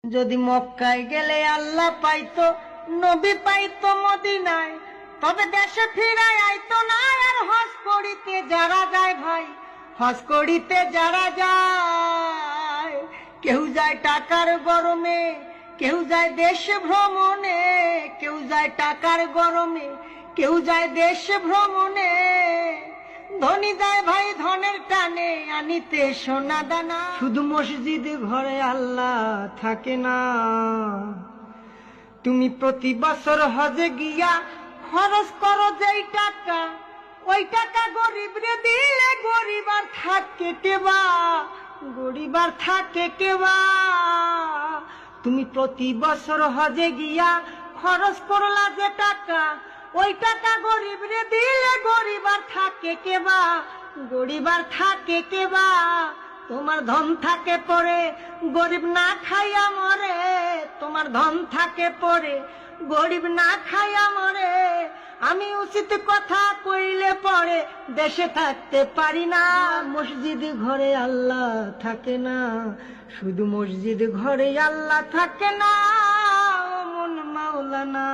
যদি মক্কায় গেলে আল্লাহ পাইতো, নবী পাইতো মদিনায়, তবে দেশে ফিরায় আইতো না। আর হজ করিতে যারা যায় ভাই, হজ করিতে যারা যায়, কেউ যায় টাকার গরমে, কেউ যায় দেশ ভ্রমণে, কেউ যায় টাকার গরমে, কেউ যায় দেশ ভ্রমণে। ধনী যায় ভাই ধনের টানে আনিতে সোনা দানা। শুধু মসজিদ ঘরে আল্লাহ থাকে না। তুমি প্রতি বছর হজে গিয়া খরচ করো যেই টাকা, ওই টাকা গরিব রে দিলে গরিব আর থাকে কেবা, গরিব আর থাকে কেবা। তুমি প্রতি বছর হজে গিয়া খরচ করলা যে টাকা, ওই টাকা গরিব রে দিলে গরিব আর থাকে কেবা, গরিব আর থাকে কেবা। তোমার ধন থাকে পরে গরিব না খাইয়া মরে, তোমার ধন থাকে পরে গরিব না খাইয়া মরে। আমি উচিত কথা কইলে পরে দেশে থাকতে পারি না। মসজিদ ঘরে আল্লাহ থাকে না, শুধু মসজিদ ঘরে আল্লাহ থাকে না। ও মন মাওলানা।